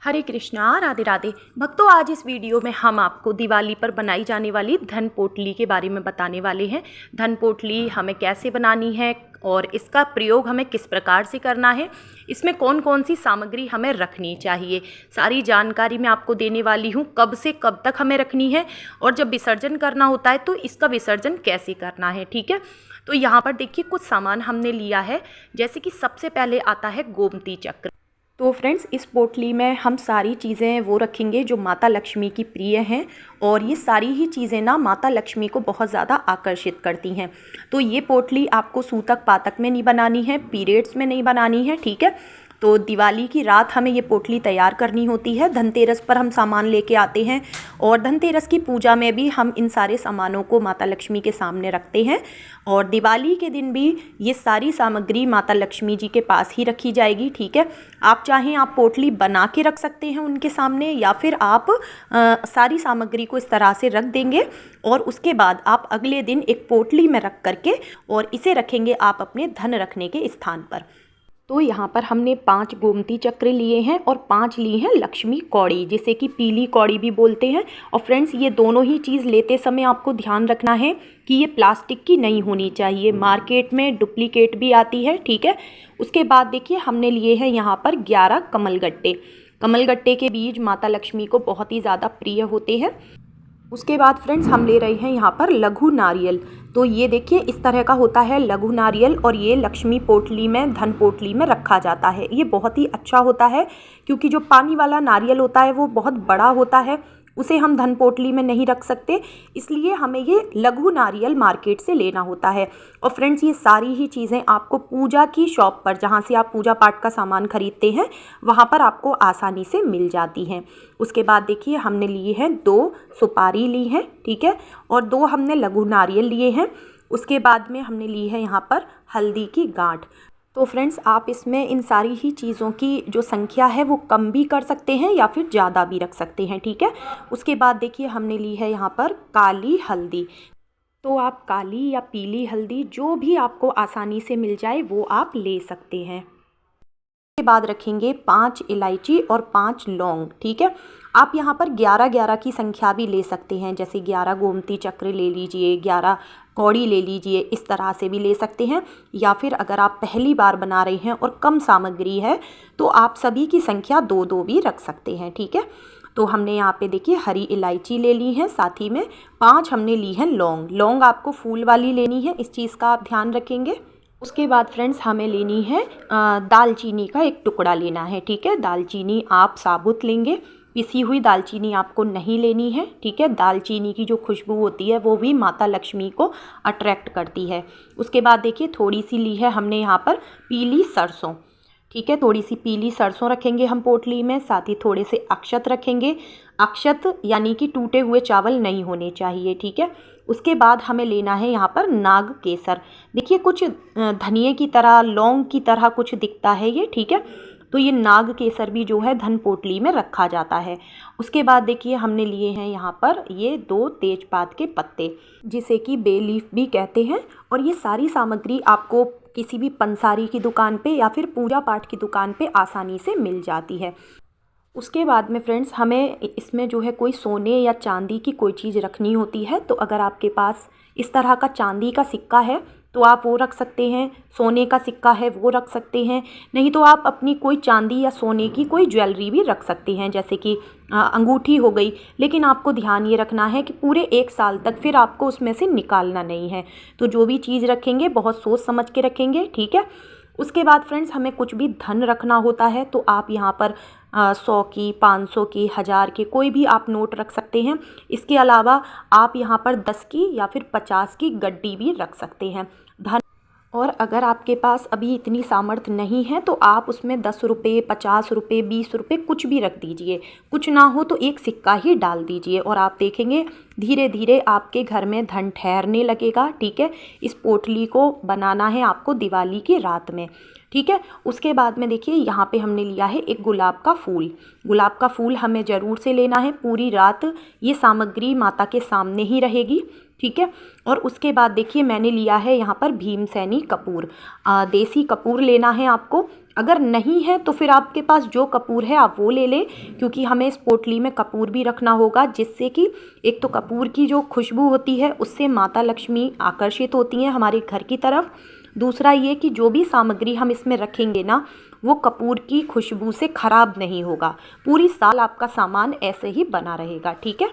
हरे कृष्णा, राधे राधे। भक्तों, आज इस वीडियो में हम आपको दिवाली पर बनाई जाने वाली धन पोटली के बारे में बताने वाले हैं। धन पोटली हमें कैसे बनानी है और इसका प्रयोग हमें किस प्रकार से करना है, इसमें कौन कौन सी सामग्री हमें रखनी चाहिए, सारी जानकारी मैं आपको देने वाली हूँ। कब से कब तक हमें रखनी है और जब विसर्जन करना होता है तो इसका विसर्जन कैसे करना है। ठीक है, तो यहाँ पर देखिए कुछ सामान हमने लिया है। जैसे कि सबसे पहले आता है गोमती चक्र। तो फ्रेंड्स, इस पोटली में हम सारी चीज़ें वो रखेंगे जो माता लक्ष्मी की प्रिय हैं, और ये सारी ही चीज़ें ना माता लक्ष्मी को बहुत ज़्यादा आकर्षित करती हैं। तो ये पोटली आपको सूतक पातक में नहीं बनानी है, पीरियड्स में नहीं बनानी है। ठीक है, तो दिवाली की रात हमें ये पोटली तैयार करनी होती है। धनतेरस पर हम सामान लेके आते हैं और धनतेरस की पूजा में भी हम इन सारे सामानों को माता लक्ष्मी के सामने रखते हैं, और दिवाली के दिन भी ये सारी सामग्री माता लक्ष्मी जी के पास ही रखी जाएगी। ठीक है, आप चाहें आप पोटली बना के रख सकते हैं उनके सामने, या फिर आप सारी सामग्री को इस तरह से रख देंगे और उसके बाद आप अगले दिन एक पोटली में रख करके और इसे रखेंगे आप अपने धन रखने के स्थान पर। तो यहाँ पर हमने 5 गोमती चक्र लिए हैं और 5 ली हैं लक्ष्मी कौड़ी, जिसे कि पीली कौड़ी भी बोलते हैं। और फ्रेंड्स, ये दोनों ही चीज़ लेते समय आपको ध्यान रखना है कि ये प्लास्टिक की नहीं होनी चाहिए, मार्केट में डुप्लीकेट भी आती है। ठीक है, उसके बाद देखिए हमने लिए हैं यहाँ पर 11 कमलगट्टे। कमलगट्टे के बीज माता लक्ष्मी को बहुत ही ज़्यादा प्रिय होते हैं। उसके बाद फ्रेंड्स, हम ले रहे हैं यहाँ पर लघु नारियल। तो ये देखिए इस तरह का होता है लघु नारियल, और ये लक्ष्मी पोटली में, धन पोटली में रखा जाता है। ये बहुत ही अच्छा होता है क्योंकि जो पानी वाला नारियल होता है वो बहुत बड़ा होता है, उसे हम धन पोटली में नहीं रख सकते, इसलिए हमें ये लघु नारियल मार्केट से लेना होता है। और फ्रेंड्स, ये सारी ही चीज़ें आपको पूजा की शॉप पर, जहाँ से आप पूजा पाठ का सामान खरीदते हैं, वहाँ पर आपको आसानी से मिल जाती हैं। उसके बाद देखिए हमने लिए हैं 2 सुपारी ली हैं। ठीक है, और 2 हमने लघु नारियल लिए हैं। उसके बाद में हमने ली है यहाँ पर हल्दी की गांठ। तो फ्रेंड्स, आप इसमें इन सारी ही चीज़ों की जो संख्या है वो कम भी कर सकते हैं या फिर ज़्यादा भी रख सकते हैं। ठीक है, उसके बाद देखिए हमने ली है यहाँ पर काली हल्दी। तो आप काली या पीली हल्दी जो भी आपको आसानी से मिल जाए वो आप ले सकते हैं। के बाद रखेंगे 5 इलायची और 5 लौंग। ठीक है, आप यहाँ पर 11-11 की संख्या भी ले सकते हैं, जैसे 11 गोमती चक्र ले लीजिए, 11 कौड़ी ले लीजिए, इस तरह से भी ले सकते हैं। या फिर अगर आप पहली बार बना रहे हैं और कम सामग्री है तो आप सभी की संख्या 2-2 भी रख सकते हैं। ठीक है, तो हमने यहाँ पे देखिए हरी इलायची ले ली है, साथ ही में 5 हमने ली है लौंग। लौंग आपको फूल वाली लेनी है, इस चीज़ का आप ध्यान रखेंगे। उसके बाद फ्रेंड्स, हमें लेनी है दालचीनी का एक टुकड़ा लेना है। ठीक है, दालचीनी आप साबुत लेंगे, पिसी हुई दालचीनी आपको नहीं लेनी है। ठीक है, दालचीनी की जो खुशबू होती है वो भी माता लक्ष्मी को अट्रैक्ट करती है। उसके बाद देखिए थोड़ी सी ली है हमने यहाँ पर पीली सरसों। ठीक है, थोड़ी सी पीली सरसों रखेंगे हम पोटली में, साथ ही थोड़े से अक्षत रखेंगे। अक्षत यानी कि टूटे हुए चावल नहीं होने चाहिए। ठीक है, उसके बाद हमें लेना है यहाँ पर नाग केसर। देखिए कुछ धनिए की तरह, लौंग की तरह कुछ दिखता है ये। ठीक है, तो ये नाग केसर भी जो है धन पोटली में रखा जाता है। उसके बाद देखिए हमने लिए हैं यहाँ पर ये 2 तेजपात के पत्ते, जिसे कि बे लीफ भी कहते हैं। और ये सारी सामग्री आपको किसी भी पंसारी की दुकान पे या फिर पूजा पाठ की दुकान पे आसानी से मिल जाती है। उसके बाद में फ्रेंड्स, हमें इसमें जो है कोई सोने या चांदी की कोई चीज़ रखनी होती है। तो अगर आपके पास इस तरह का चांदी का सिक्का है तो आप वो रख सकते हैं, सोने का सिक्का है वो रख सकते हैं, नहीं तो आप अपनी कोई चांदी या सोने की कोई ज्वेलरी भी रख सकते हैं, जैसे कि अंगूठी हो गई। लेकिन आपको ध्यान ये रखना है कि पूरे 1 साल तक फिर आपको उसमें से निकालना नहीं है। तो जो भी चीज़ रखेंगे बहुत सोच समझ के रखेंगे। ठीक है, उसके बाद फ्रेंड्स, हमें कुछ भी धन रखना होता है तो आप यहाँ पर 100 की, 500 की, 1000 की कोई भी आप नोट रख सकते हैं। इसके अलावा आप यहाँ पर 10 की या फिर 50 की गड्डी भी रख सकते हैं धन। और अगर आपके पास अभी इतनी सामर्थ्य नहीं है तो आप उसमें 10 रुपये, 50 रुपये, 20 रुपये कुछ भी रख दीजिए। कुछ ना हो तो एक सिक्का ही डाल दीजिए और आप देखेंगे धीरे धीरे आपके घर में धन ठहरने लगेगा। ठीक है, इस पोटली को बनाना है आपको दिवाली की रात में। ठीक है, उसके बाद में देखिए यहाँ पे हमने लिया है एक गुलाब का फूल। गुलाब का फूल हमें ज़रूर से लेना है। पूरी रात ये सामग्री माता के सामने ही रहेगी। ठीक है, और उसके बाद देखिए मैंने लिया है यहाँ पर भीमसेनी कपूर। देसी कपूर लेना है आपको अगर नहीं है तो फिर आपके पास जो कपूर है आप वो ले लें, क्योंकि हमें इस पोटली में कपूर भी रखना होगा, जिससे कि एक तो कपूर की जो खुशबू होती है उससे माता लक्ष्मी आकर्षित होती हैं हमारे घर की तरफ। दूसरा ये कि जो भी सामग्री हम इसमें रखेंगे ना, वो कपूर की खुशबू से ख़राब नहीं होगा, पूरी साल आपका सामान ऐसे ही बना रहेगा। ठीक है,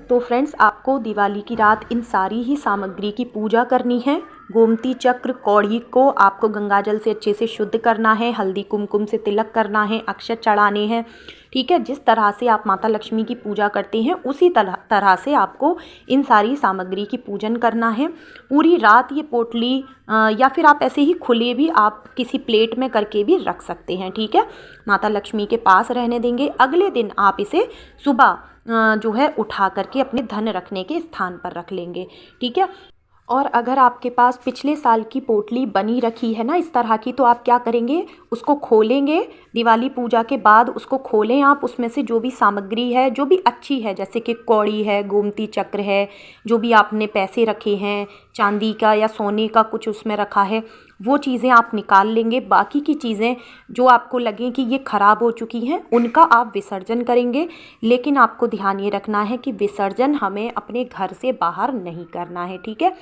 तो फ्रेंड्स आपको दिवाली की रात इन सारी ही सामग्री की पूजा करनी है। गोमती चक्र कौड़ी को आपको गंगाजल से अच्छे से शुद्ध करना है, हल्दी कुमकुम से तिलक करना है, अक्षत चढ़ाने हैं। ठीक है, जिस तरह से आप माता लक्ष्मी की पूजा करते हैं उसी तरह से आपको इन सारी सामग्री की पूजन करना है। पूरी रात ये पोटली या फिर आप ऐसे ही खुले भी आप किसी प्लेट में करके भी रख सकते हैं। ठीक है, माता लक्ष्मी के पास रहने देंगे। अगले दिन आप इसे सुबह जो है उठा करके अपने धन रखने के स्थान पर रख लेंगे। ठीक है, और अगर आपके पास पिछले साल की पोटली बनी रखी है ना इस तरह की, तो आप क्या करेंगे, उसको खोलेंगे दिवाली पूजा के बाद। उसको खोलें आप, उसमें से जो भी सामग्री है जो भी अच्छी है, जैसे कि कौड़ी है, गोमती चक्र है, जो भी आपने पैसे रखे हैं चांदी का या सोने का कुछ उसमें रखा है, वो चीज़ें आप निकाल लेंगे। बाकी की चीज़ें जो आपको लगें कि ये ख़राब हो चुकी हैं उनका आप विसर्जन करेंगे। लेकिन आपको ध्यान ये रखना है कि विसर्जन हमें अपने घर से बाहर नहीं करना है। ठीक है,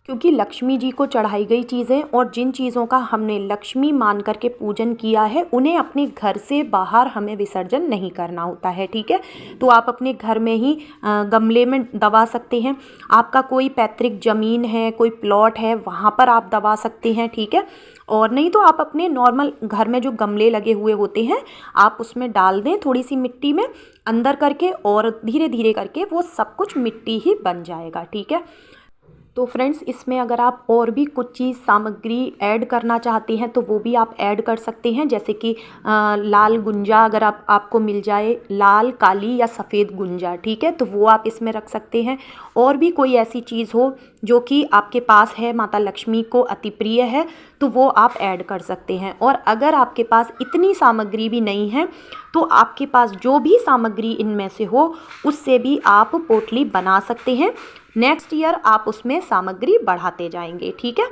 क्योंकि लक्ष्मी जी को चढ़ाई गई चीज़ें और जिन चीज़ों का हमने लक्ष्मी मान करके पूजन किया है उन्हें अपने घर से बाहर हमें विसर्जन नहीं करना होता है। ठीक है, तो आप अपने घर में ही गमले में दबा सकते हैं। आपका कोई पैतृक ज़मीन है, कोई प्लॉट है, वहाँ पर आप दबा सकते हैं। ठीक है, और नहीं तो आप अपने नॉर्मल घर में जो गमले लगे हुए होते हैं आप उसमें डाल दें थोड़ी सी मिट्टी में अंदर करके, और धीरे धीरे करके वो सब कुछ मिट्टी ही बन जाएगा। ठीक है, तो फ्रेंड्स इसमें अगर आप और भी कुछ चीज़ सामग्री ऐड करना चाहते हैं तो वो भी आप ऐड कर सकते हैं, जैसे कि लाल गुंजा अगर आपको मिल जाए, लाल काली या सफ़ेद गुंजा। ठीक है, तो वो आप इसमें रख सकते हैं। और भी कोई ऐसी चीज़ हो जो कि आपके पास है, माता लक्ष्मी को अति प्रिय है, तो वो आप ऐड कर सकते हैं। और अगर आपके पास इतनी सामग्री भी नहीं है तो आपके पास जो भी सामग्री इनमें से हो उससे भी आप पोटली बना सकते हैं। नेक्स्ट ईयर आप उसमें सामग्री बढ़ाते जाएंगे। ठीक है,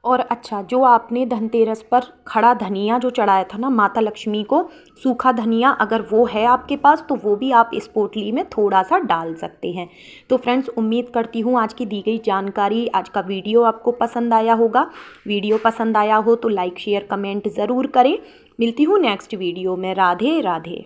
और अच्छा, जो आपने धनतेरस पर खड़ा धनिया जो चढ़ाया था ना माता लक्ष्मी को, सूखा धनिया अगर वो है आपके पास तो वो भी आप इस पोटली में थोड़ा सा डाल सकते हैं। तो फ्रेंड्स उम्मीद करती हूँ आज की दी गई जानकारी, आज का वीडियो आपको पसंद आया होगा। वीडियो पसंद आया हो तो लाइक शेयर कमेंट ज़रूर करें। मिलती हूँ नेक्स्ट वीडियो में। राधे राधे।